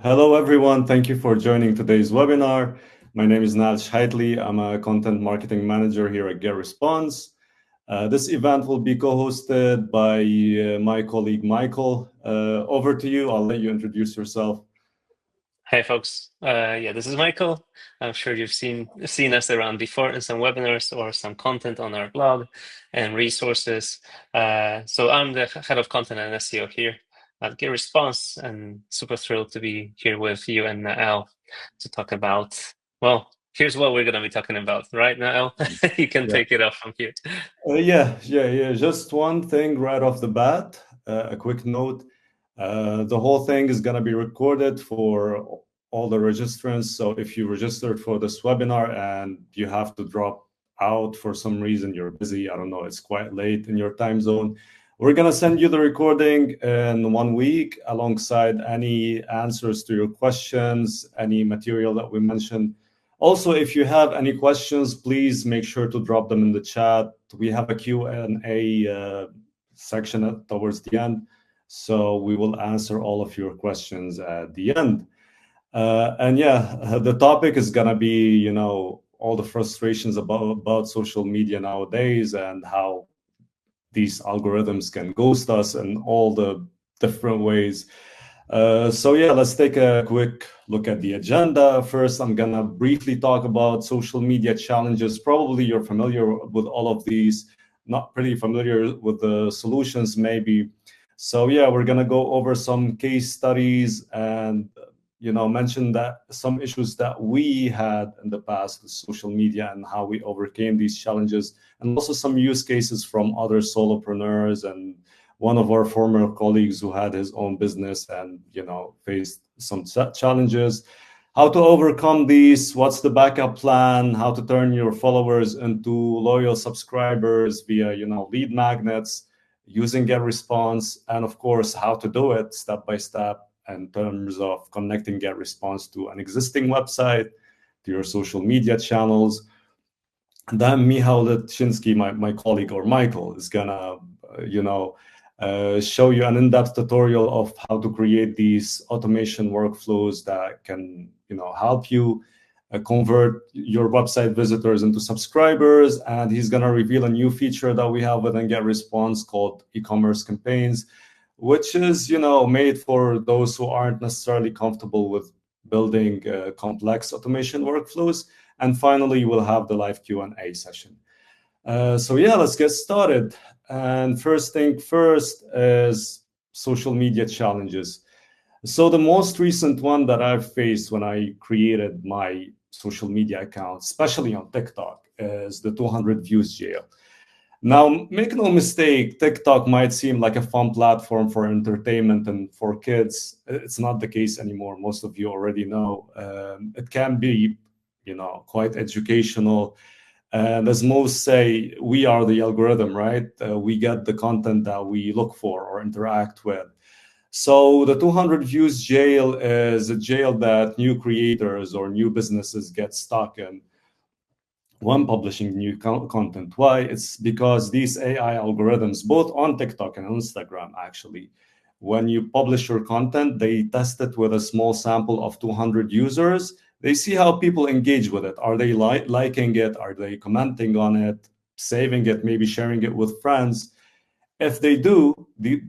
Hello, everyone. Thank you for joining today's webinar. My name is Nal Shaitli. I'm a content marketing manager here at GetResponse. This event will be co-hosted by my colleague, Michael. Over to you. I'll let you introduce yourself. Hey folks, this is Michael. I'm sure you've seen us around before in some webinars or some content on our blog and resources. So I'm the head of content and SEO here at GetResponse, and super thrilled to be here with you and Nael to talk about, well, here's what we're going to be talking about, right, Nael? You can take it off from here. Yeah. Just one thing right off the bat, a quick note. The whole thing is going to be recorded for all the registrants. So if you registered for this webinar and you have to drop out for some reason, you're busy, I don't know, it's quite late in your time zone, we're going to send you the recording in 1 week alongside any answers to your questions, any material that we mentioned. Also, if you have any questions, please make sure to drop them in the chat. We have a Q&A section towards the end, so we will answer all of your questions at the end. The topic is gonna be, all the frustrations about social media nowadays and how these algorithms can ghost us in all the different ways. Let's take a quick look at the agenda. First, I'm gonna briefly talk about social media challenges. Probably you're familiar with all of these, not pretty familiar with the solutions maybe. So yeah, we're gonna go over some case studies and mention that some issues that we had in the past with social media and how we overcame these challenges, and also some use cases from other solopreneurs and one of our former colleagues who had his own business and faced some challenges, how to overcome these, what's the backup plan, how to turn your followers into loyal subscribers via lead magnets using GetResponse, and of course how to do it step by step in terms of connecting GetResponse to an existing website, to your social media channels. And then Michał Letchinsky, my colleague, or Michael, is gonna show you an in-depth tutorial of how to create these automation workflows that can help you convert your website visitors into subscribers. And he's going to reveal a new feature that we have within GetResponse called e-commerce campaigns, which is made for those who aren't necessarily comfortable with building complex automation workflows. And finally, we'll have the live Q&A session. Let's get started. And first thing first is social media challenges. So the most recent one that I've faced when I created my social media account, especially on TikTok, is the 200 views jail. Now, make no mistake, TikTok might seem like a fun platform for entertainment and for kids. It's not the case anymore. Most of you already know. It can be, quite educational. And as most say, we are the algorithm, right? We get the content that we look for or interact with. So the 200 views jail is a jail that new creators or new businesses get stuck in when publishing new content. Why? It's because these AI algorithms, both on TikTok and Instagram, actually, when you publish your content, they test it with a small sample of 200 users. They see how people engage with it. Are they liking it? Are they commenting on it, saving it, maybe sharing it with friends? If they do, the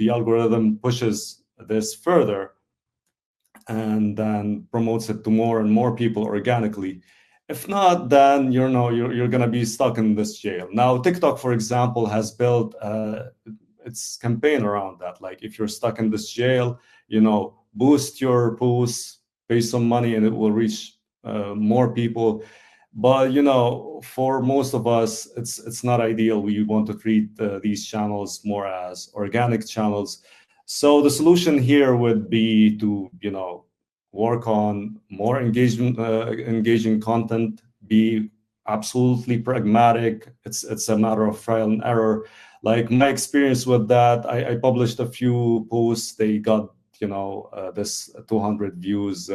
algorithm pushes this further and then promotes it to more and more people organically. If not, then you're going to be stuck in this jail. Now, TikTok, for example, has built its campaign around that. Like, if you're stuck in this jail, boost your posts, pay some money, and it will reach more people. But for most of us, it's not ideal. We want to treat these channels more as organic channels. So the solution here would be to work on more engaging content, be absolutely pragmatic. It's a matter of trial and error. Like, my experience with that, I published a few posts. They got this 200 views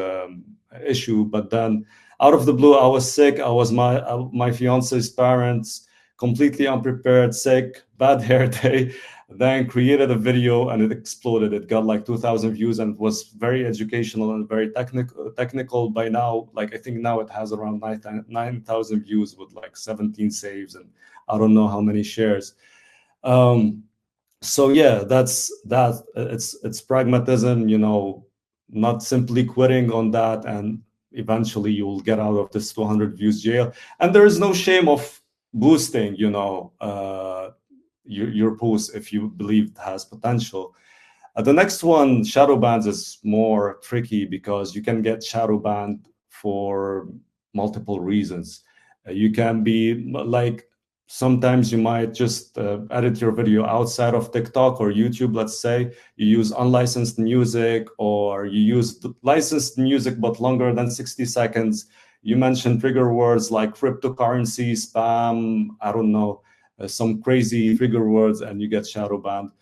issue, but then out of the blue, I was sick. I was my fiance's parents, completely unprepared, sick, bad hair day. then created a video and it exploded. It got like 2,000 views and was very educational and very technical. By now, like I think now it has around 9,000 views with like 17 saves and I don't know how many shares. So yeah, that's that. It's pragmatism, not simply quitting on that, and eventually you'll get out of this 200 views jail. And there is no shame of boosting, your post if you believe it has potential. The next one, shadow bans, is more tricky because you can get shadow banned for multiple reasons. You can be like, sometimes you might just edit your video outside of TikTok or YouTube. Let's say you use unlicensed music, or you use licensed music but longer than 60 seconds. You mention trigger words like cryptocurrency, spam, I don't know, some crazy trigger words, and you get shadow banned.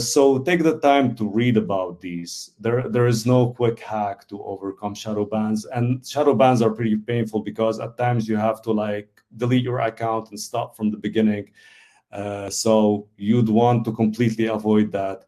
So take the time to read about these. There is no quick hack to overcome shadow bans, and shadow bans are pretty painful because at times you have to like delete your account and start from the beginning. So you'd want to completely avoid that.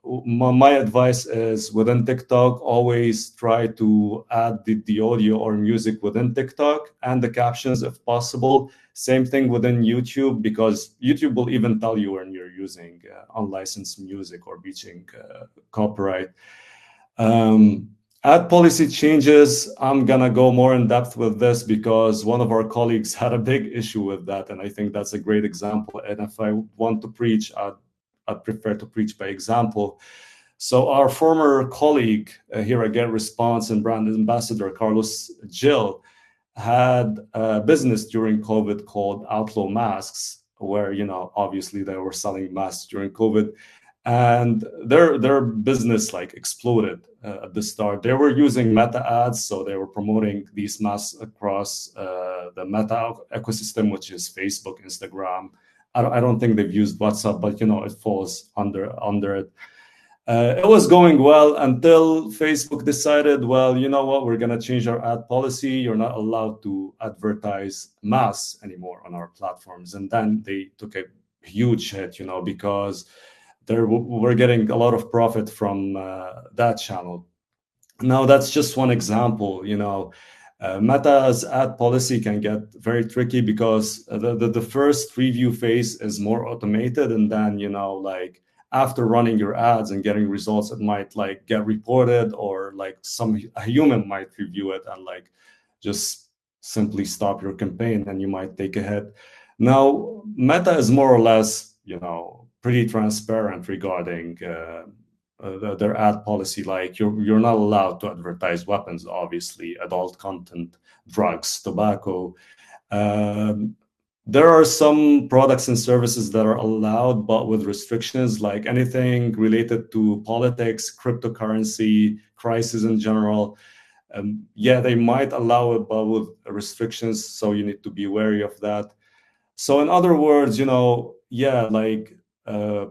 My advice is, within TikTok, always try to add the audio or music within TikTok and the captions if possible. Same thing within YouTube, because YouTube will even tell you when you're using unlicensed music or breaching copyright. Ad policy changes, I'm gonna go more in depth with this because one of our colleagues had a big issue with that, and I think that's a great example. And if I want to preach, I'd prefer to preach by example. So our former colleague here at GetResponse and brand ambassador, Carlos Gil, had a business during COVID called Outlaw Masks, where, obviously they were selling masks during COVID. And their business like exploded at the start. They were using Meta ads, so they were promoting these masks across the Meta ecosystem, which is Facebook, Instagram. I don't think they've used WhatsApp, but it falls under it. It was going well until Facebook decided, well, you know what, we're going to change our ad policy. You're not allowed to advertise masks anymore on our platforms. And then they took a huge hit, because we're getting a lot of profit from that channel. Now, that's just one example. Meta's ad policy can get very tricky because the first review phase is more automated, and then like after running your ads and getting results, it might like get reported, or like a human might review it and like just simply stop your campaign, and you might take a hit. Now, Meta is more or less pretty transparent regarding their ad policy. Like you're not allowed to advertise weapons, obviously, adult content, drugs, tobacco. There are some products and services that are allowed, but with restrictions, like anything related to politics, cryptocurrency, crisis in general. Yeah, they might allow it, but with restrictions. So you need to be wary of that. So in other words, yeah, like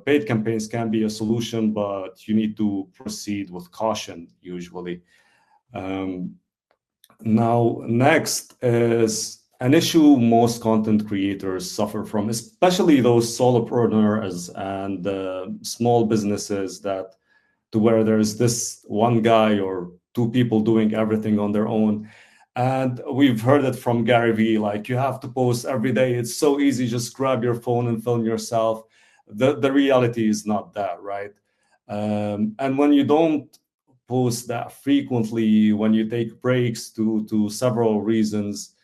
paid campaigns can be a solution, but you need to proceed with caution usually. Now, next is an issue most content creators suffer from, especially those solopreneurs and small businesses, that to where there's this one guy or two people doing everything on their own. And we've heard it from Gary Vee, like you have to post every day. It's so easy, just grab your phone and film yourself. The reality is not that, right? And when you don't post that frequently, when you take breaks to several reasons,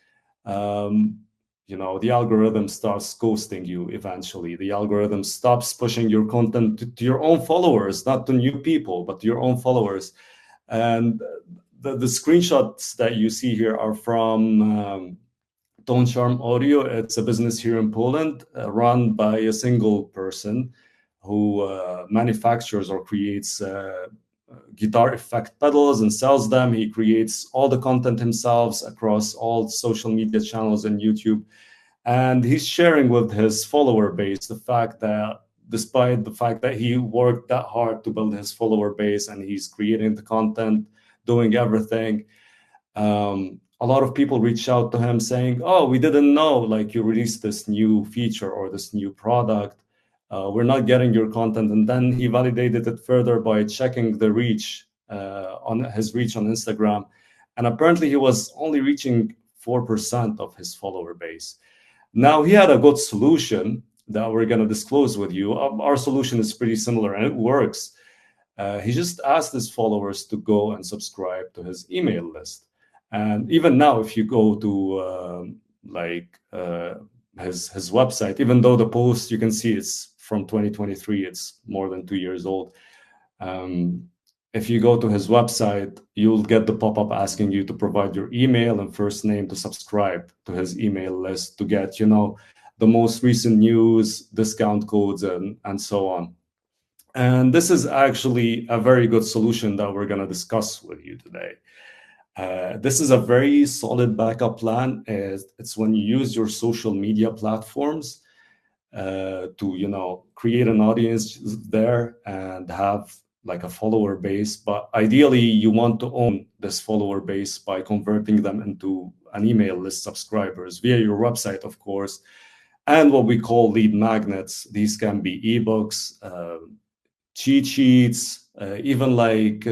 the algorithm starts ghosting you eventually. The algorithm stops pushing your content to your own followers, not to new people, but to your own followers. And the screenshots that you see here are from Tone Charm Audio. It's a business here in Poland run by a single person who manufactures or creates guitar effect pedals and sells them. He creates all the content himself across all social media channels and YouTube. And he's sharing with his follower base the fact that despite the fact that he worked that hard to build his follower base and he's creating the content, doing everything, a lot of people reach out to him saying, oh, we didn't know like you released this new feature or this new product. we're not getting your content. And then he validated it further by checking the reach on his reach on Instagram. And apparently he was only reaching 4% of his follower base. Now, he had a good solution that we're going to disclose with you. Our solution is pretty similar and it works. He just asked his followers to go and subscribe to his email list. And even now, if you go to his website, even though the post, you can see it's from 2023, it's more than 2 years old. If you go to his website, you'll get the pop-up asking you to provide your email and first name to subscribe to his email list to get, the most recent news, discount codes, and so on. And this is actually a very good solution that we're going to discuss with you today. This is a very solid backup plan. It's when you use your social media platforms to, create an audience there and have like a follower base. But ideally, you want to own this follower base by converting them into an email list subscribers via your website, of course, and what we call lead magnets. These can be ebooks, cheat sheets, even like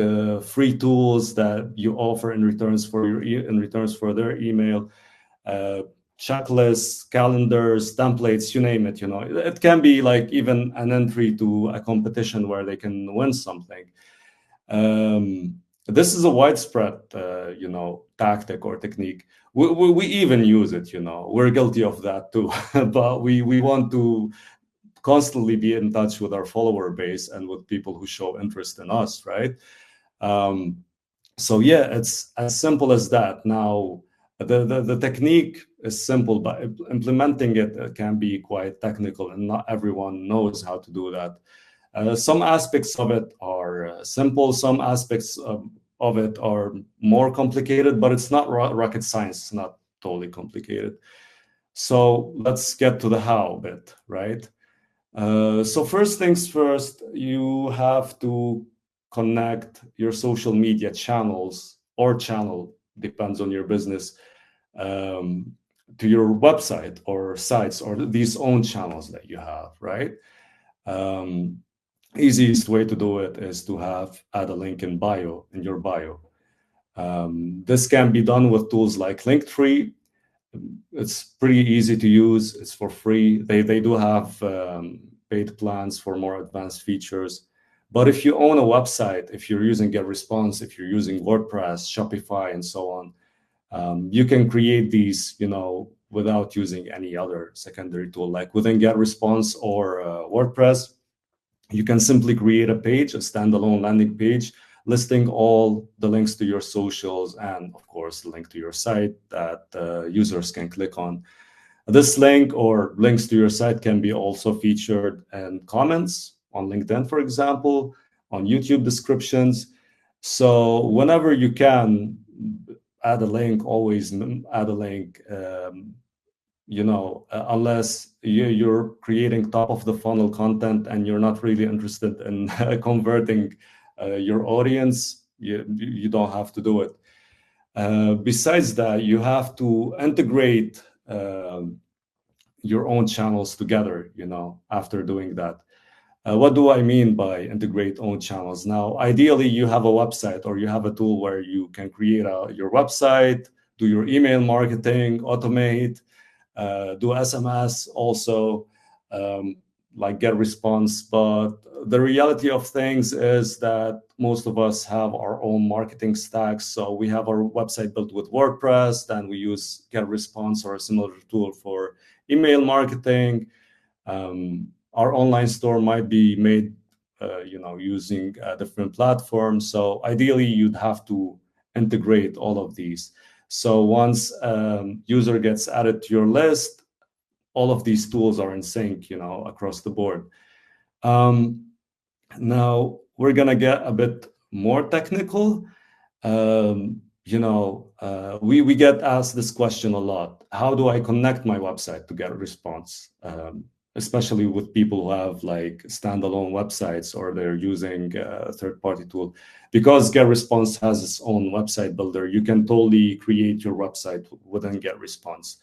free tools that you offer in returns for their email, checklists, calendars, templates, you name it. It can be like even an entry to a competition where they can win something. This is a widespread, tactic or technique. We even use it. We're guilty of that too. But we want to constantly be in touch with our follower base and with people who show interest in us, right? So yeah, it's as simple as that. Now, the technique is simple, but implementing it can be quite technical, and not everyone knows how to do that. Some aspects of it are simple. Some aspects of it are more complicated, but it's not rocket science. It's not totally complicated. So let's get to the how bit, right? So first things first, you have to connect your social media channels or channel, depends on your business, to your website or sites or these own channels that you have, right? Easiest way to do it is to add a link in your bio. This can be done with tools like Linktree. It's pretty easy to use. It's for free. They do have paid plans for more advanced features. But if you own a website, if you're using GetResponse, if you're using WordPress, Shopify, and so on, you can create these, without using any other secondary tool. Like within GetResponse or WordPress, you can simply create a page, a standalone landing page, listing all the links to your socials and, of course, the link to your site that users can click on. This link or links to your site can be also featured in comments on LinkedIn, for example, on YouTube descriptions. So whenever you can, add a link, always add a link, unless you're creating top of the funnel content and you're not really interested in converting your audience, you don't have to do it. Besides that, you have to integrate your own channels together, after doing that. What do I mean by integrate own channels? Now, ideally, you have a website or you have a tool where you can create your website, do your email marketing, automate, do SMS also, like GetResponse. But the reality of things is that most of us have our own marketing stacks. So we have our website built with WordPress, then we use GetResponse or a similar tool for email marketing. Our online store might be made, using different platforms. So ideally, you'd have to integrate all of these. So once user gets added to your list, all of these tools are in sync, across the board. Now we're gonna get a bit more technical. We get asked this question a lot. How do I connect my website to GetResponse? Especially with people who have like standalone websites or they're using a third-party tool. Because GetResponse has its own website builder, you can totally create your website within GetResponse.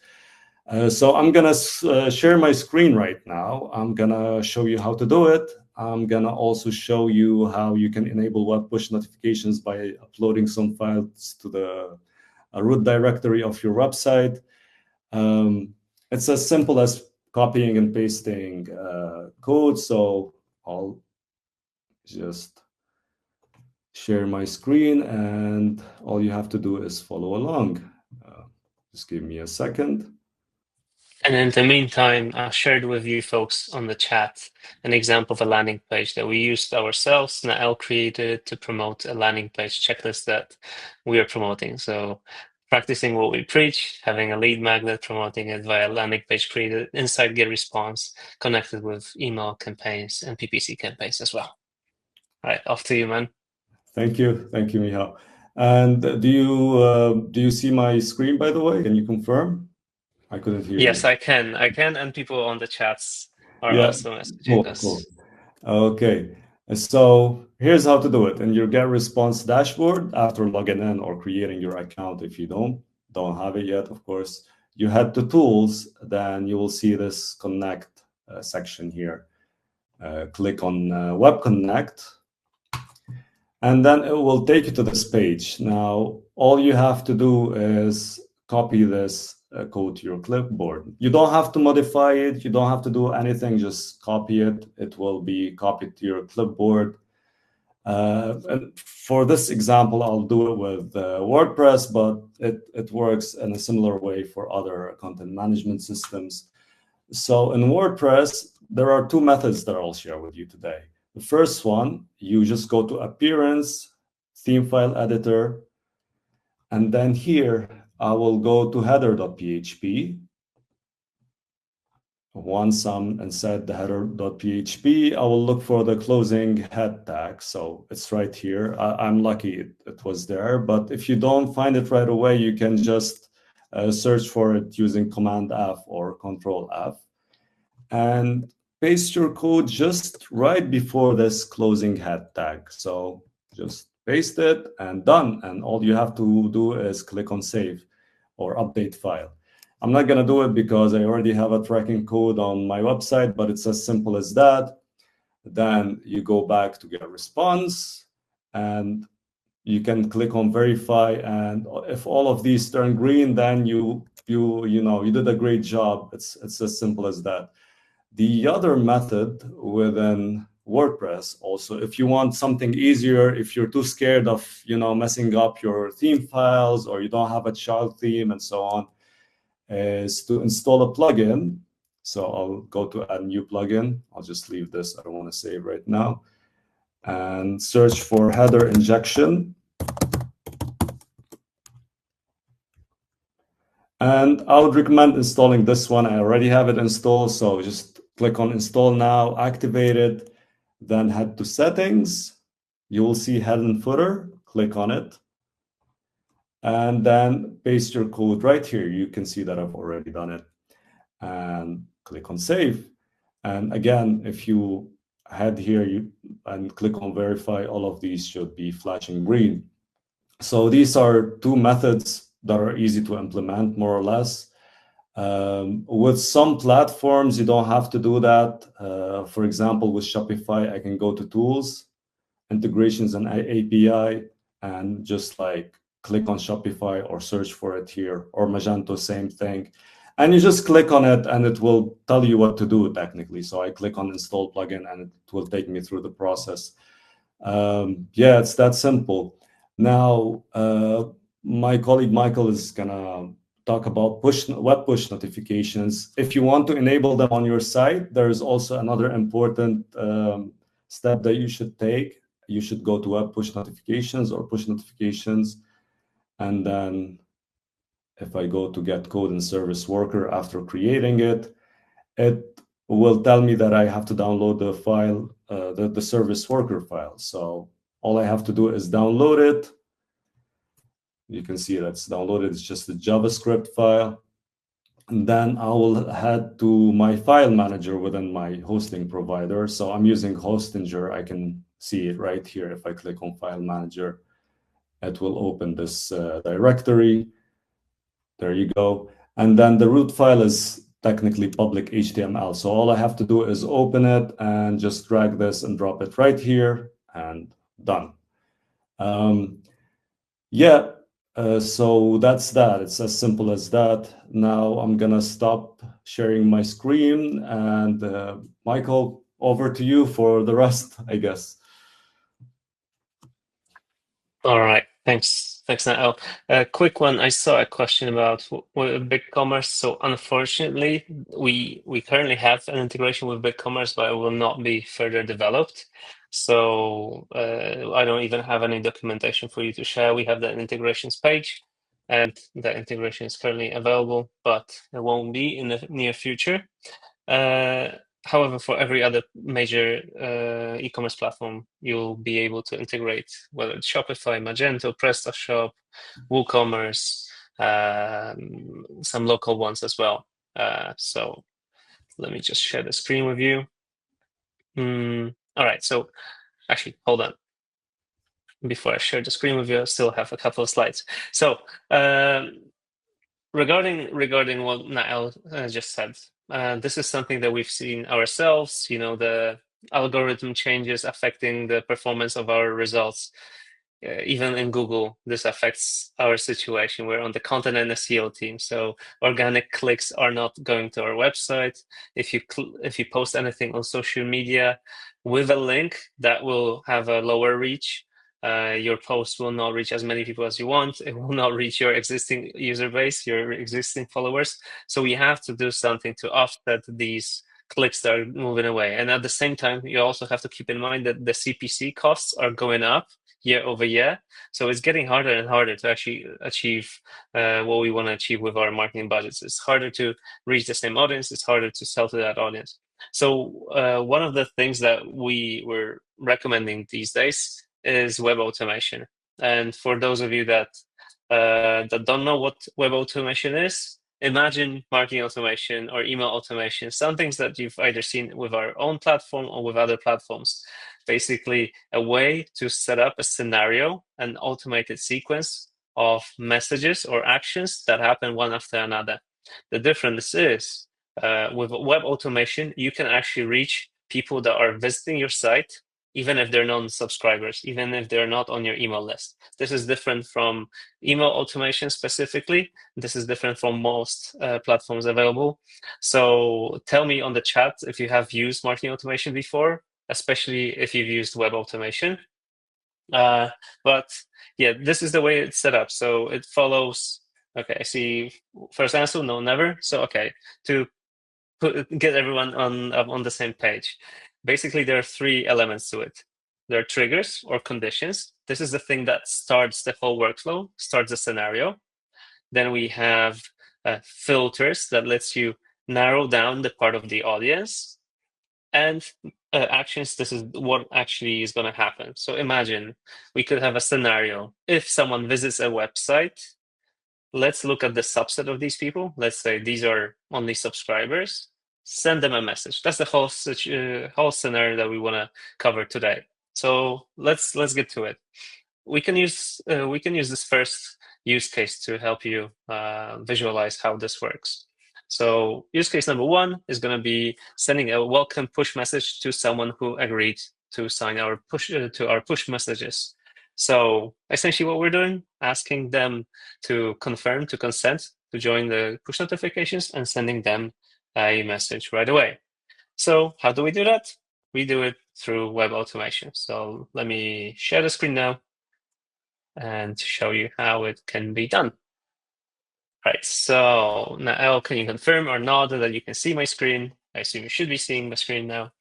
So I'm gonna share my screen right now. I'm gonna show you how to do it. I'm gonna also show you how you can enable web push notifications by uploading some files to the root directory of your website. It's as simple as copying and pasting code. So I'll just share my screen, and all you have to do is follow along. Just give me a second. And in the meantime, I shared with you folks on the chat an example of a landing page that we used ourselves. Nael created to promote a landing page checklist that we are promoting. So practicing what we preach, having a lead magnet, promoting it via landing page created inside GetResponse, connected with email campaigns and PPC campaigns as well. All right, off to you, man. Thank you, Michał. And do you see my screen, by the way? Can you confirm? I couldn't hear Yes, you. I can, and people on the chats are Yeah, also messaging cool, cool. us. Okay, so here's how to do it. In your GetResponse dashboard, after logging in or creating your account, if you don't have it yet, of course, you head to Tools, then you will see this Connect section here. Click on WebConnect, and then it will take you to this page. Now, all you have to do is copy this code to your clipboard. You don't have to modify it. You don't have to do anything. Just copy it. It will be copied to your clipboard. And for this example, I'll do it with WordPress, but it works in a similar way for other content management systems. So in WordPress, there are two methods that I'll share with you today. The first one, you just go to Appearance, Theme File Editor, and then here I will go to header.php. Once I'm inside the header.php, I will look for the closing head tag. So it's right here. I'm lucky it was there, but if you don't find it right away, you can just search for it using Command F or Control F. And paste your code just right before this closing head tag. So just paste it and done. And all you have to do is click on Save or Update File. I'm not going to do it because I already have a tracking code on my website, but it's as simple as that. Then you go back to GetResponse, and you can click on Verify. And if all of these turn green, then you did a great job. It's as simple as that. The other method within WordPress also, if you want something easier, if you're too scared of messing up your theme files, or you don't have a child theme and so on, is to install a plugin. So I'll go to add new plugin. I'll just leave this. I don't want to save right now. And search for header injection. And I would recommend installing this one. I already have it installed, so just click on Install Now, activate it, then head to Settings. You will see Head and Footer. Click on it, and then paste your code right here. You can see that I've already done it. And click on Save. And again, if you head here and click on Verify, all of these should be flashing green. So these are two methods that are easy to implement, more or less. With some platforms, you don't have to do that. For example, with Shopify, I can go to Tools, Integrations, and API, and just like click on Shopify or search for it here, or Magento, same thing. And you just click on it, and it will tell you what to do technically. So I click on Install Plugin, and it will take me through the process. Yeah, it's that simple. Now, my colleague Michael is gonna talk about web push notifications. If you want to enable them on your site, there is also another important step that you should take. You should go to web push notifications or push notifications, and then if I go to get code and service worker after creating it, it will tell me that I have to download the file, the service worker file. So all I have to do is download it. You can see that's downloaded. It's just a JavaScript file. And then I will head to my file manager within my hosting provider. So I'm using Hostinger. I can see it right here. If I click on File Manager, it will open this directory. There you go. And then the root file is technically public HTML. So all I have to do is open it and just drag this and drop it right here and done. Yeah, so that's that. It's as simple as that. Now I'm gonna stop sharing my screen and Michael, over to you for the rest, I guess. All right, thanks, Nael. A quick one. I saw a question about BigCommerce. So unfortunately, we currently have an integration with BigCommerce, but it will not be further developed. So I don't even have any documentation for you to share. We have the integrations page, and the integration is currently available, but it won't be in the near future. However, for every other major e-commerce platform, you'll be able to integrate, whether it's Shopify, Magento, PrestaShop, WooCommerce, some local ones as well. So let me just share the screen with you. All right, so actually, hold on. Before I share the screen with you, I still have a couple of slides. So regarding what Nael just said, this is something that we've seen ourselves, the algorithm changes affecting the performance of our results. Even in Google, this affects our situation. We're on the content and SEO team, so organic clicks are not going to our website. If you post anything on social media with a link, that will have a lower reach. Your post will not reach as many people as you want. It will not reach your existing user base, your existing followers. So we have to do something to offset these clicks that are moving away. And at the same time, you also have to keep in mind that the CPC costs are going up year over year. So it's getting harder and harder to actually achieve what we want to achieve with our marketing budgets. It's harder to reach the same audience. It's harder to sell to that audience. So one of the things that we were recommending these days is web automation. And for those of you that don't know what web automation is, imagine marketing automation or email automation, some things that you've either seen with our own platform or with other platforms. Basically, a way to set up a scenario, an automated sequence of messages or actions that happen one after another. The difference is with web automation, you can actually reach people that are visiting your site, even if they're non-subscribers, even if they're not on your email list. This is different from email automation specifically. This is different from most platforms available. So tell me on the chat if you have used marketing automation before, especially if you've used web automation. But yeah, this is the way it's set up. So it follows, okay, I see first answer, no, never. So, okay, to get everyone on the same page. Basically, there are three elements to it. There are triggers or conditions. This is the thing that starts the whole workflow, starts the scenario. Then we have filters that lets you narrow down the part of the audience. And actions, this is what actually is going to happen. So imagine we could have a scenario. If someone visits a website, let's look at the subset of these people. Let's say these are only subscribers. Send them a message. That's the whole scenario that we want to cover today. So let's get to it. We can use this first use case to help you visualize how this works. So use case number one is going to be sending a welcome push message to someone who agreed to sign our push messages. So essentially what we're doing, asking them to confirm, to consent, to join the push notifications and sending them a message right away. So how do we do that? We do it through web automation. So let me share the screen now and show you how it can be done. Right, so Nael, can you confirm or not that you can see my screen? I assume you should be seeing my screen now.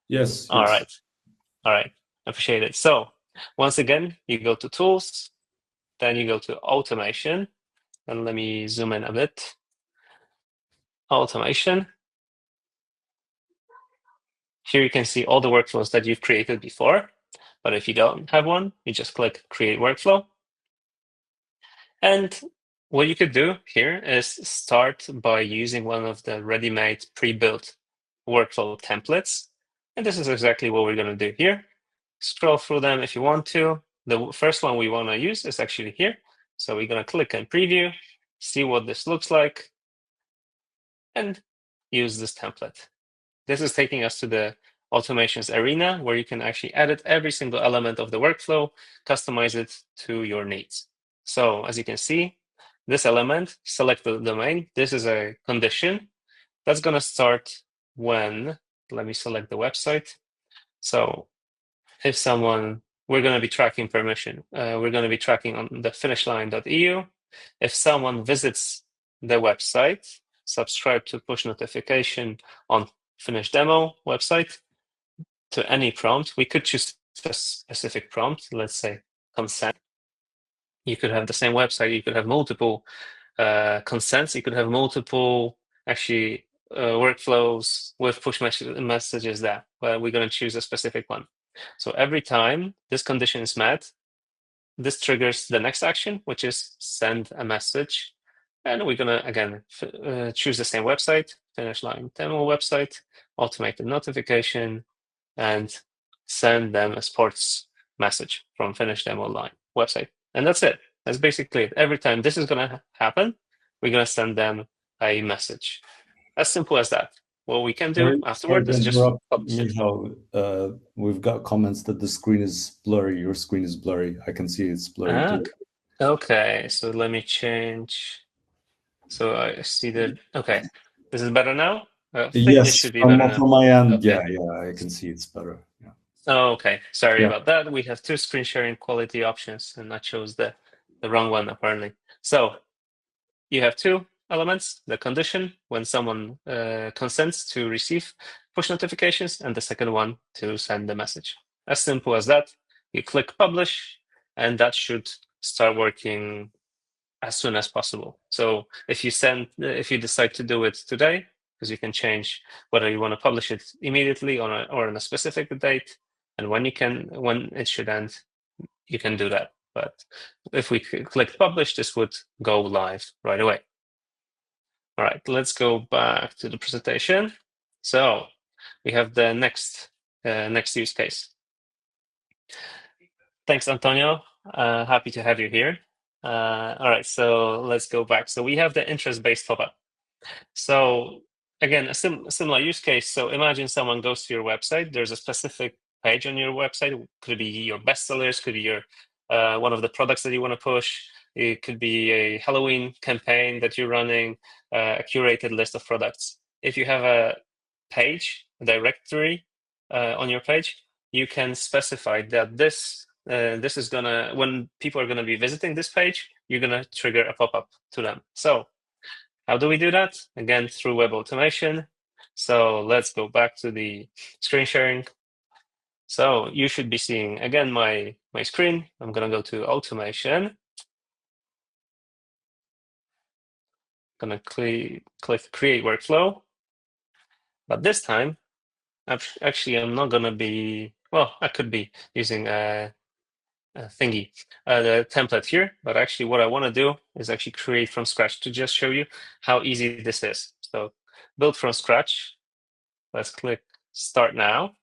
Yes. All right. Appreciate it. So once again, you go to Tools, then you go to Automation, and let me zoom in a bit. Automation. Here you can see all the workflows that you've created before, but if you don't have one, you just click Create Workflow. And what you could do here is start by using one of the ready-made pre-built workflow templates. And this is exactly what we're going to do here. Scroll through them if you want to. The first one we want to use is actually here. So we're going to click and preview, see what this looks like. and use this template. This is taking us to the automations arena, where you can actually edit every single element of the workflow, customize it to your needs. So as you can see, this element, select the domain. This is a condition that's going to start when, let me select the website. So if someone, we're going to be tracking permission. We're going to be tracking on the finishline.eu. If someone visits the website, subscribe to push notification on Finish Demo website to any prompt, we could choose a specific prompt, let's say consent. You could have the same website, you could have multiple consents, you could have multiple actually workflows with push messages there, but we're going to choose a specific one. So every time this condition is met, this triggers the next action, which is send a message. And we're going to, again, choose the same website, finish line demo website, automated notification, and send them a sports message from finish demo line website. And that's it. That's basically it. Every time this is going to happen, we're going to send them a message. As simple as that. What we can do Sorry afterward to is just interrupt, Michał. We've got comments that the screen is blurry. Your screen is blurry. I can see it's blurry too. Okay, so let me change. So I see that. Okay, this is better now. I think it Yes, should be better now. from my end, Okay. yeah, I can see it's better. Yeah. Oh, okay. Sorry Yeah. about that. We have two screen sharing quality options, and I chose the wrong one apparently. So you have two elements: the condition when someone consents to receive push notifications, and the second one to send the message. As simple as that. You click publish, and that should start working as soon as possible. So if you decide to do it today, because you can change whether you want to publish it immediately or on a specific date, and when it should end, you can do that. But if we click publish, this would go live right away. All right, let's go back to the presentation. So we have the next use case. Thanks, Antonio. Happy to have you here. All right, so let's go back. So we have the interest-based pop-up. So again, a similar use case. So imagine someone goes to your website. There's a specific page on your website. Could be your bestsellers, could be your one of the products that you want to push. It could be a Halloween campaign that you're running, a curated list of products. If you have a page, a directory on your page, you can specify that this is gonna, when people are gonna be visiting this page, you're gonna trigger a pop-up to them. So how do we do that? Again, through web automation. So let's go back to the screen sharing. So you should be seeing, again, my screen. I'm going to go to automation. Going to click create workflow. But this time, actually, I'm not going to be, well, I could be using a thingy, the template here. But actually, what I want to do is actually create from scratch to just show you how easy this is. So build from scratch. Let's click start now.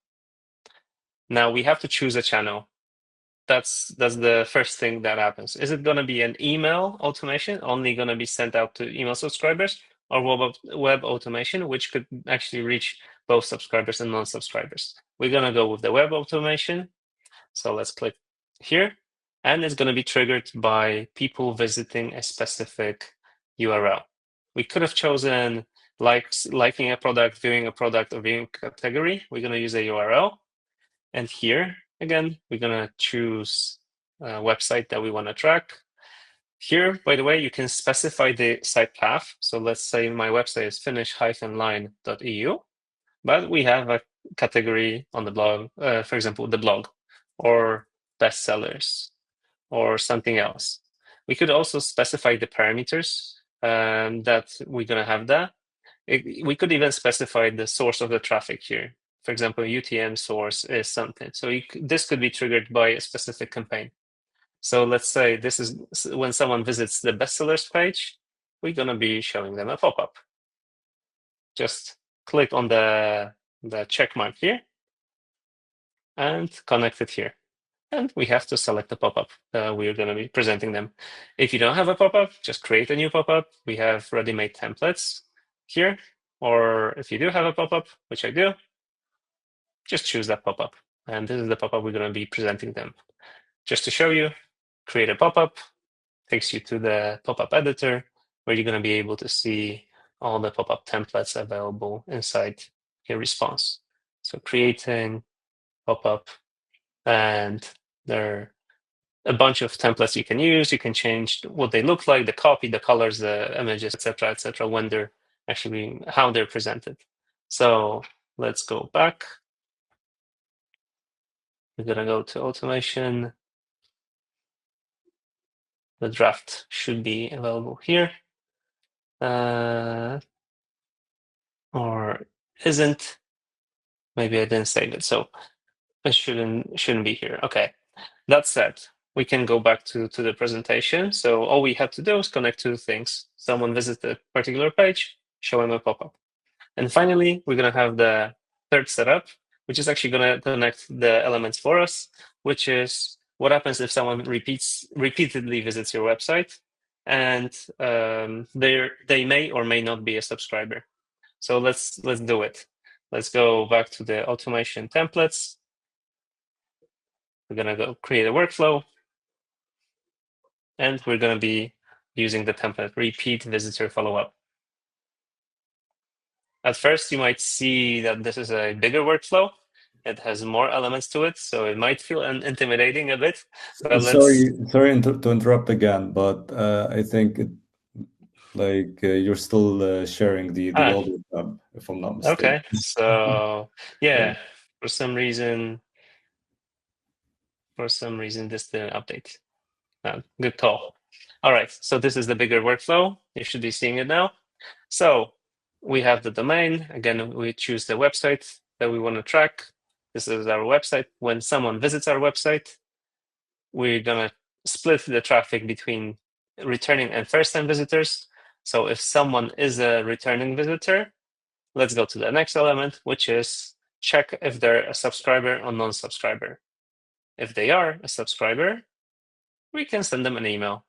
Now we have to choose a channel. That's the first thing that happens. Is it going to be an email automation, only going to be sent out to email subscribers, or web automation, which could actually reach both subscribers and non-subscribers? We're going to go with the web automation. So let's click here, and it's going to be triggered by people visiting a specific URL. We could have chosen liking a product, viewing a product, or viewing a category. We're going to use a URL. And here, again, we're going to choose a website that we want to track. Here, by the way, you can specify the site path. So let's say my website is finish-line.eu, but we have a category on the blog, for example, the blog or bestsellers or something else. We could also specify the parameters that we're going to have there. We could even specify the source of the traffic here. For example, UTM source is something. So this could be triggered by a specific campaign. So let's say this is when someone visits the bestsellers page, we're going to be showing them a pop-up. Just click on the check mark here and connect it here. And we have to select the pop-up. We're going to be presenting them. If you don't have a pop-up, just create a new pop-up. We have ready-made templates. here, or if you do have a pop-up, which I do, just choose that pop-up. And this is the pop-up we're going to be presenting them. Just to show you, create a pop-up, takes you to the pop-up editor, where you're going to be able to see all the pop-up templates available inside GetResponse. So creating pop-up, and there are a bunch of templates you can use. You can change what they look like, the copy, the colors, the images, etc., when they're actually how they're presented. So let's go back. We're gonna go to automation. The draft should be available here, or isn't. Maybe I didn't save it, so it shouldn't be here. Okay. That said, we can go back to the presentation. So all we have to do is connect two things. Someone visits a particular page, show them a pop-up. And finally, we're going to have the third setup, which is actually going to connect the elements for us, which is what happens if someone repeatedly visits your website, and they may or may not be a subscriber. So let's do it. Let's go back to the automation templates. We're going to go create a workflow, and we're going to be using the template repeat visitor follow-up. At first, you might see that this is a bigger workflow. It has more elements to it, so it might feel intimidating a bit. But Sorry to interrupt again, but I think you're still sharing the audio tab, if I'm not mistaken. Okay, so yeah, for some reason this didn't update. Good call. All right, so this is the bigger workflow. You should be seeing it now. So we have the domain. Again, we choose the website that we want to track. This is our website. When someone visits our website, we're going to split the traffic between returning and first-time visitors. So if someone is a returning visitor, let's go to the next element, which is check if they're a subscriber or non-subscriber. If they are a subscriber, we can send them an email.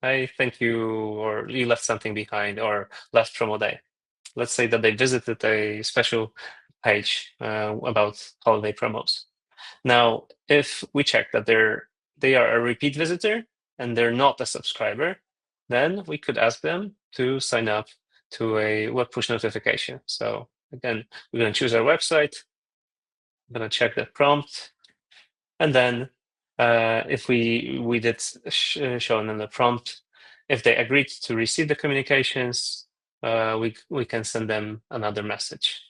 I think you left something behind, or last promo day. Let's say that they visited a special page about holiday promos. Now, if we check that they are a repeat visitor and they're not a subscriber, then we could ask them to sign up to a web push notification. So again, we're going to choose our website. I'm going to check the prompt, and then if we did show them the prompt, if they agreed to receive the communications, we can send them another message.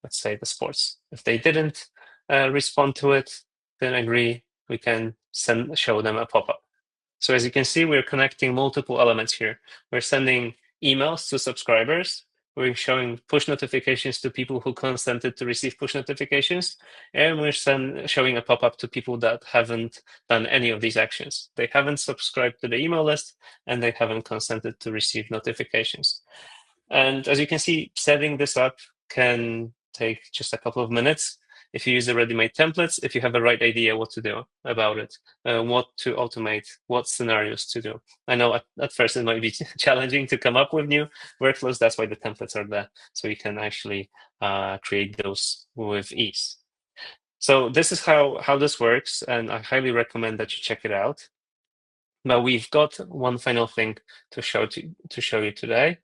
Let's say the sports. If they didn't respond to it, then agree, we can show them a pop-up. So as you can see, we're connecting multiple elements here. We're sending emails to subscribers. We're showing push notifications to people who consented to receive push notifications. And we're showing a pop-up to people that haven't done any of these actions. They haven't subscribed to the email list, and they haven't consented to receive notifications. And as you can see, setting this up can take just a couple of minutes. If you use the ready-made templates, if you have the right idea what to do about it, what to automate, what scenarios to do. I know at first it might be challenging to come up with new workflows. That's why the templates are there, so you can actually create those with ease. So this is how this works, and I highly recommend that you check it out. But we've got one final thing to show you today.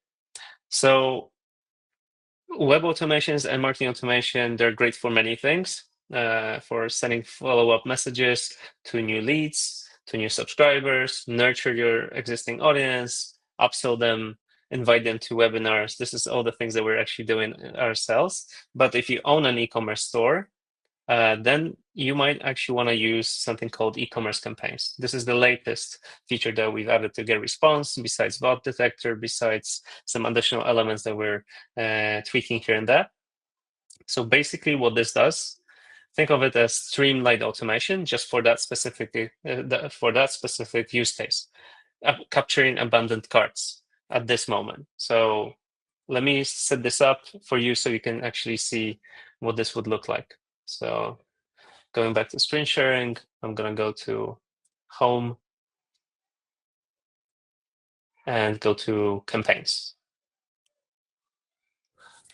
So web automations and marketing automation, they're great for many things, for sending follow-up messages to new leads, to new subscribers, nurture your existing audience, upsell them, invite them to webinars. This is all the things that we're actually doing ourselves. But if you own an e-commerce store, then you might actually want to use something called e-commerce campaigns. This is the latest feature that we've added to GetResponse, besides bot detector, besides some additional elements that we're tweaking here and there. So basically what this does, think of it as streamlined automation just for that specific use case, capturing abandoned carts at this moment. So let me set this up for you so you can actually see what this would look like. So going back to screen sharing, I'm going to go to Home and go to Campaigns.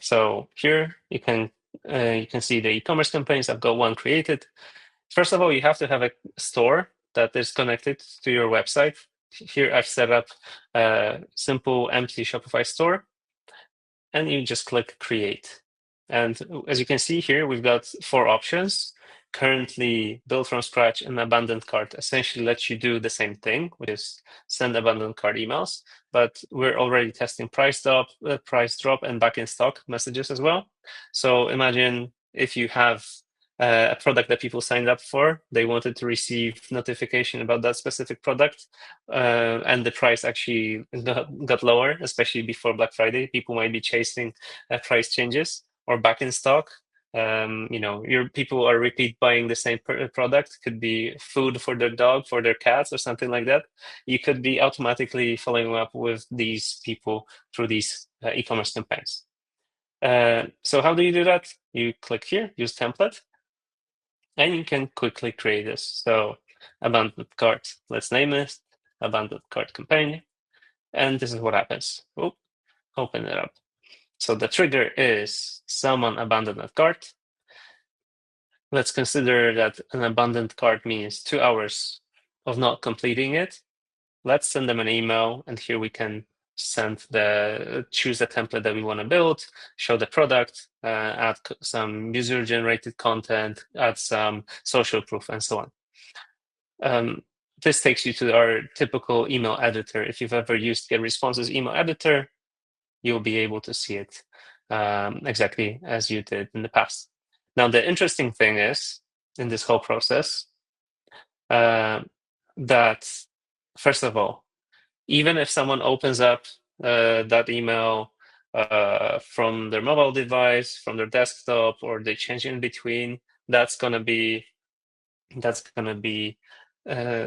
So here you can see the e-commerce campaigns. I've got one created. First of all, you have to have a store that is connected to your website. Here I've set up a simple empty Shopify store, and you just click create. And as you can see here, we've got 4 options. Currently, build from scratch and abandoned cart essentially lets you do the same thing, which is send abandoned cart emails. But we're already testing price drop, and back in stock messages as well. So imagine if you have a product that people signed up for, they wanted to receive notification about that specific product, and the price actually got lower, especially before Black Friday. People might be chasing price changes, or back in stock. Your people are repeat buying the same product. Could be food for their dog, for their cats, or something like that. You could be automatically following up with these people through these e-commerce campaigns. So how do you do that? You click here, use template, and you can quickly create this. So abandoned cart, let's name it abandoned cart campaign. And this is what happens. Oh, open it up. So the trigger is someone abandoned a cart. Let's consider that an abandoned cart means 2 hours of not completing it. Let's send them an email, and here we can choose the template that we want to build, show the product, add some user-generated content, add some social proof, and so on. This takes you to our typical email editor. If you've ever used GetResponse's email editor, you'll be able to see it exactly as you did in the past. Now, the interesting thing is, in this whole process, that, first of all, even if someone opens up that email from their mobile device, from their desktop, or they change in between, that's gonna be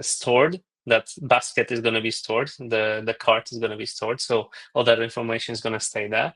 stored. That basket is gonna be stored. The cart is gonna be stored. So all that information is gonna stay there.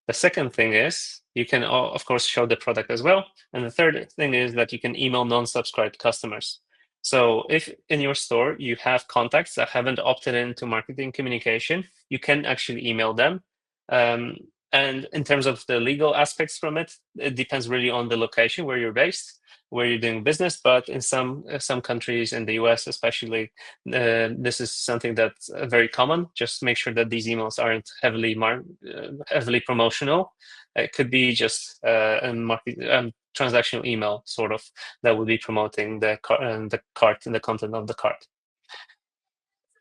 The second thing is you can, of course, show the product as well. And the third thing is that you can email non-subscribed customers. So if in your store you have contacts that haven't opted into marketing communication, you can actually email them. And in terms of the legal aspects from it, it depends really on the location where you're based, where you're doing business. But in some countries, in the US especially, this is something that's very common. Just make sure that these emails aren't heavily promotional. It could be just a transactional email, sort of, that would be promoting the cart and the content of the cart.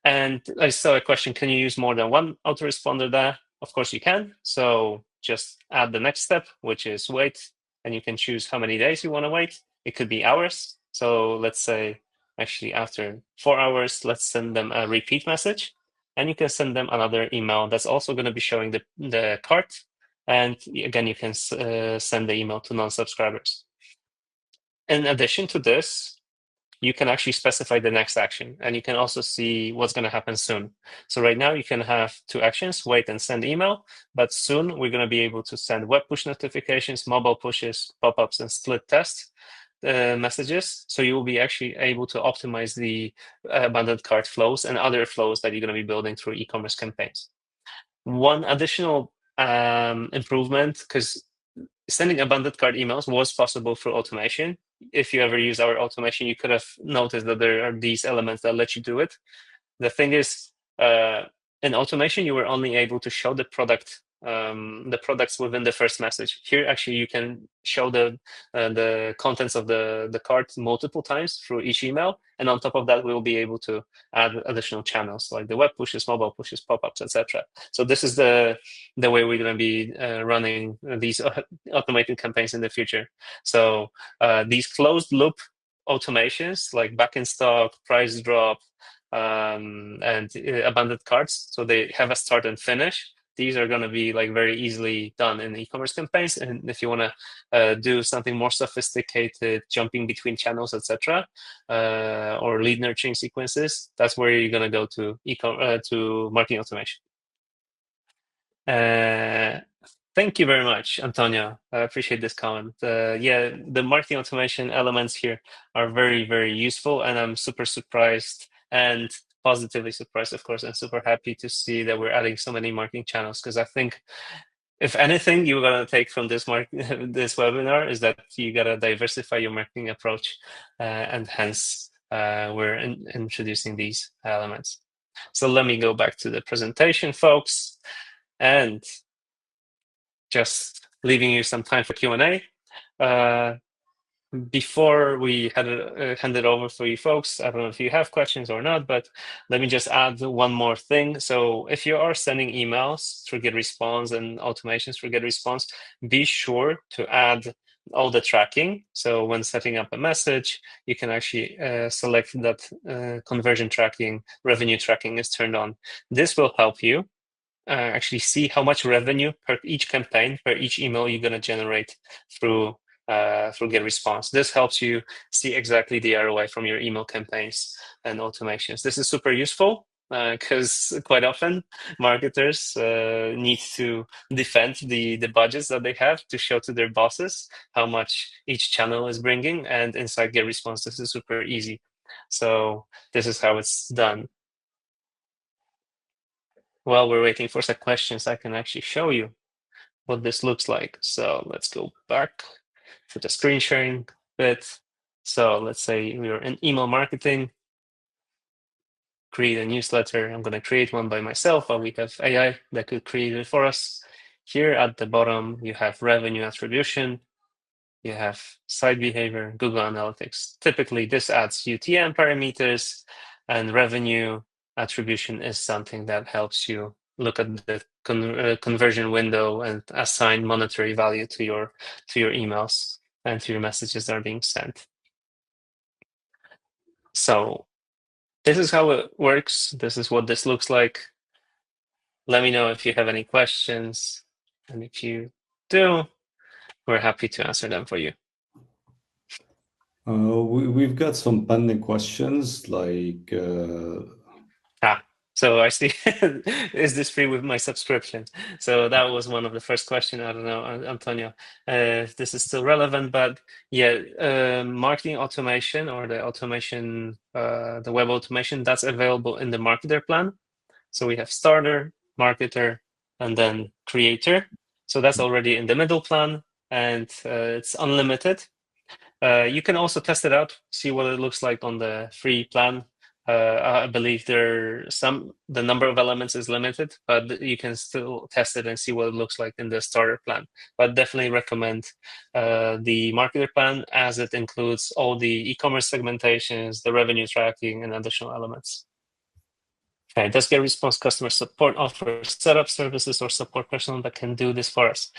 And I saw a question: can you use more than one autoresponder there? Of course you can. So just add the next step, which is wait, and you can choose how many days you want to wait. It could be hours. So let's say, actually, after 4 hours, let's send them a repeat message, and you can send them another email that's also going to be showing the cart. And again, you can send the email to non-subscribers. In addition to this, you can actually specify the next action, and you can also see what's going to happen soon. So right now you can have 2 actions, wait and send email, but soon we're going to be able to send web push notifications, mobile pushes, pop-ups, and split test messages. So you will be actually able to optimize the abandoned cart flows and other flows that you're going to be building through e-commerce campaigns. One additional improvement, because sending abandoned cart emails was possible through automation. If you ever use our automation, you could have noticed that there are these elements that let you do it. The thing is, in automation, you were only able to show the products within the first message. Here, actually, you can show the contents of the cart multiple times through each email, and on top of that, we will be able to add additional channels like the web pushes, mobile pushes, pop-ups, etc. So this is the way we're going to be running these automated campaigns in the future. So these closed loop automations like back in stock, price drop, and abandoned carts, so they have a start and finish. These are going to be like very easily done in e-commerce campaigns. And if you want to do something more sophisticated, jumping between channels, etc., or lead nurturing sequences, that's where you're going to go to marketing automation. Thank you very much, Antonio. I appreciate this comment. Yeah, the marketing automation elements here are very, very useful, and I'm super surprised and positively surprised, of course, and super happy to see that we're adding so many marketing channels, because I think if anything you're gonna take from this this webinar is that you gotta diversify your marketing approach, and hence we're introducing these elements. So let me go back to the presentation, folks, and just leaving you some time for Q&A. Before we hand it over for you folks, I don't know if you have questions or not, but let me just add one more thing. So if you are sending emails through GetResponse and automations for GetResponse, be sure to add all the tracking. So when setting up a message, you can actually select that conversion tracking, revenue tracking is turned on. This will help you actually see how much revenue per each campaign, per each email you're going to generate through GetResponse. This helps you see exactly the ROI from your email campaigns and automations. This is super useful because quite often marketers need to defend the budgets that they have to show to their bosses how much each channel is bringing. And inside GetResponse, this is super easy. So this is how it's done. While we're waiting for some questions, I can actually show you what this looks like. So let's go back to the screen sharing bit. So let's say we're in email marketing, create a newsletter. I'm going to create one by myself, but we have AI that could create it for us. Here at the bottom, you have revenue attribution. You have site behavior, Google Analytics. Typically, this adds UTM parameters, and revenue attribution is something that helps you look at the conversion window and assign monetary value to your emails and to your messages that are being sent. So this is how it works. This is what this looks like. Let me know if you have any questions, and if you do, we're happy to answer them for you. We've got some pending questions like So I see, is this free with my subscription? So that was one of the first questions. I don't know, Antonio, if this is still relevant, but yeah, marketing automation or the automation, the web automation, that's available in the marketer plan. So we have starter, marketer, and then creator. So that's already in the middle plan, and it's unlimited. You can also test it out, see what it looks like on the free plan. I believe the number of elements is limited, but you can still test it and see what it looks like in the starter plan. But definitely recommend the marketer plan, as it includes all the e-commerce segmentations, the revenue tracking, and additional elements. Okay, does GetResponse customer support offer setup services or support personnel that can do this for us?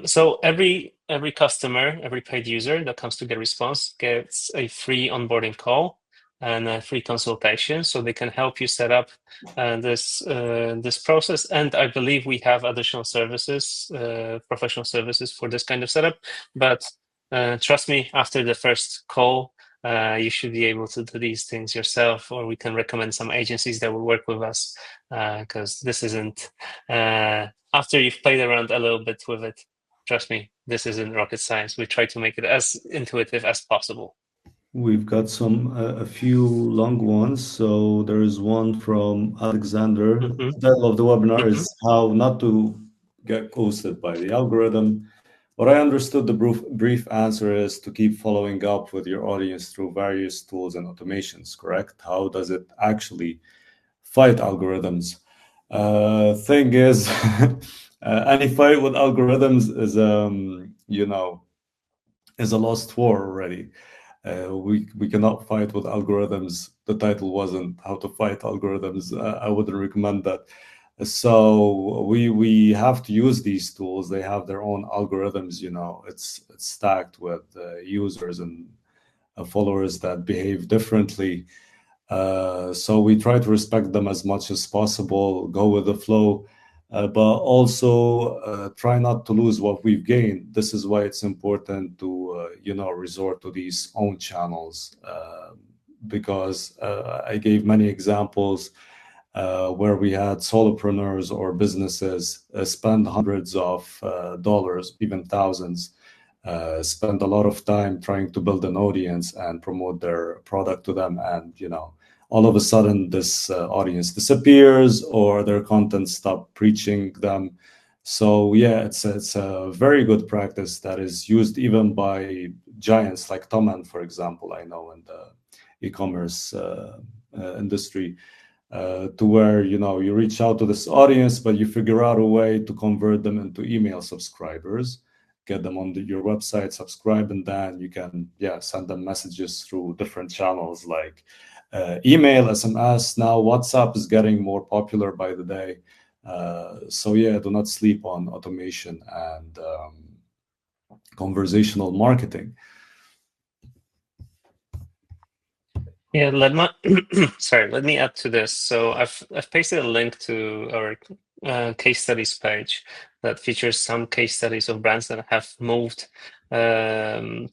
So every customer, every paid user that comes to GetResponse gets a free onboarding call and a free consultation, so they can help you set up this process. And I believe we have additional services, professional services for this kind of setup. But trust me, after the first call, you should be able to do these things yourself, or we can recommend some agencies that will work with us, because this isn't, after you've played around a little bit with it, trust me, this isn't rocket science. We try to make it as intuitive as possible. we've got a few long ones. So there is one from Alexander. The title of the webinar is How Not to Get Ghosted by the Algorithm. What I understood the brief answer is to keep following up with your audience through various tools and automations, correct? How does it actually fight algorithms? Thing is, any fight with algorithms is, is a lost war already. We cannot fight with algorithms. The title wasn't How to Fight Algorithms. I wouldn't recommend that. So we have to use these tools. They have their own algorithms. It's stacked with users and followers that behave differently. So we try to respect them as much as possible, go with the flow, but also try not to lose what we've gained. This is why it's important to resort to these own channels, because I gave many examples where we had solopreneurs or businesses spend hundreds of dollars, even thousands, spend a lot of time trying to build an audience and promote their product to them, and all of a sudden this audience disappears, or their content stop reaching them, So yeah, it's a very good practice that is used even by giants like Toman, for example, I know in the e-commerce industry, to where you reach out to this audience, but you figure out a way to convert them into email subscribers, get them on your website, subscribe, and then you can send them messages through different channels like email, SMS. Now WhatsApp is getting more popular by the day. So yeah, do not sleep on automation and conversational marketing. Yeah, let me add to this. So I've pasted a link to our case studies page that features some case studies of brands that have moved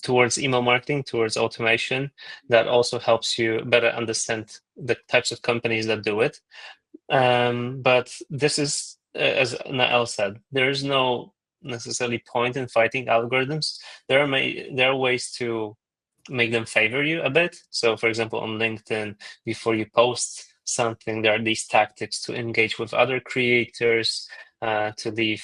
towards email marketing, towards automation. That also helps you better understand the types of companies that do it. But this is, as Nael said, there is no necessarily point in fighting algorithms. There are ways to make them favor you a bit. So, for example, on LinkedIn, before you post something, there are these tactics to engage with other creators, to leave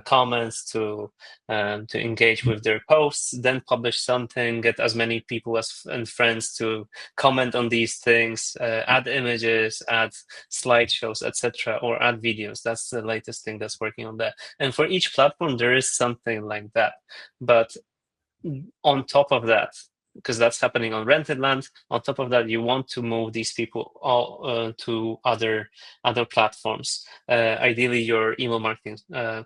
comments, to engage with their posts, then publish something, get as many people and friends to comment on these things, add images, add slideshows, etc., or add videos. That's the latest thing that's working on that. And for each platform, there is something like that. But on top of that, because that's happening on rented land, on top of that, you want to move these people all to other platforms, ideally your email marketing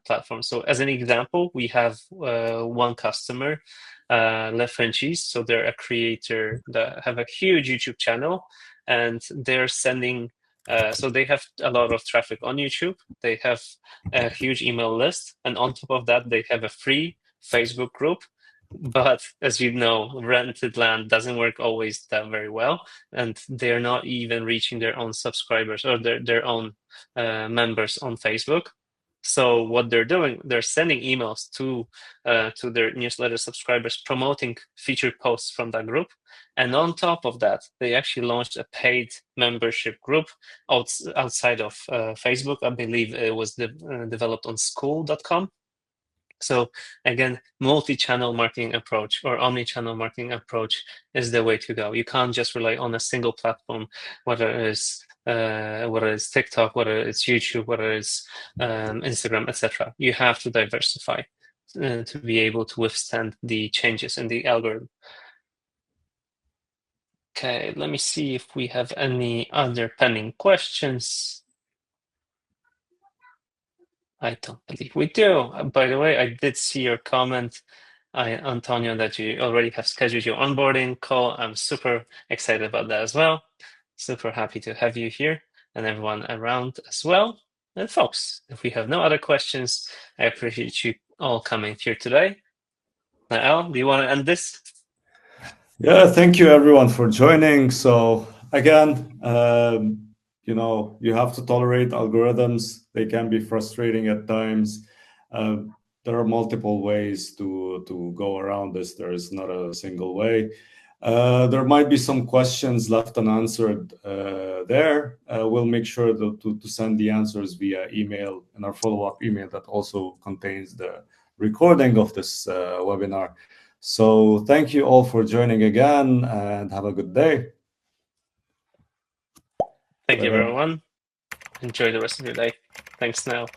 platform. So as an example, we have one customer, Le Frenchies. So they're a creator that have a huge YouTube channel, and they're sending so they have a lot of traffic on YouTube. They have a huge email list, and on top of that, they have a free Facebook group. But as you know, rented land doesn't work always that very well, and they're not even reaching their own subscribers or their own members on Facebook. So what they're doing, they're sending emails to their newsletter subscribers promoting featured posts from that group. And on top of that, they actually launched a paid membership group outside of Facebook. I believe it was developed on school.com. So again, multi-channel marketing approach or omni-channel marketing approach is the way to go. You can't just rely on a single platform, whether it's TikTok, whether it's YouTube, whether it's Instagram, etc. You have to diversify to be able to withstand the changes in the algorithm. Okay, let me see if we have any other pending questions. I don't believe we do. By the way, I did see your comment, Antonio, that you already have scheduled your onboarding call. I'm super excited about that as well. Super happy to have you here and everyone around as well. And folks, if we have no other questions, I appreciate you all coming here today. Nael, do you want to end this? Yeah, thank you everyone for joining. So again, you have to tolerate algorithms. They can be frustrating at times. There are multiple ways to go around this. There is not a single way. There might be some questions left unanswered there. We'll make sure to send the answers via email in our follow-up email that also contains the recording of this webinar. So thank you all for joining again, and have a good day. Thank you, everyone. Enjoy the rest of your day. Thanks, Nael.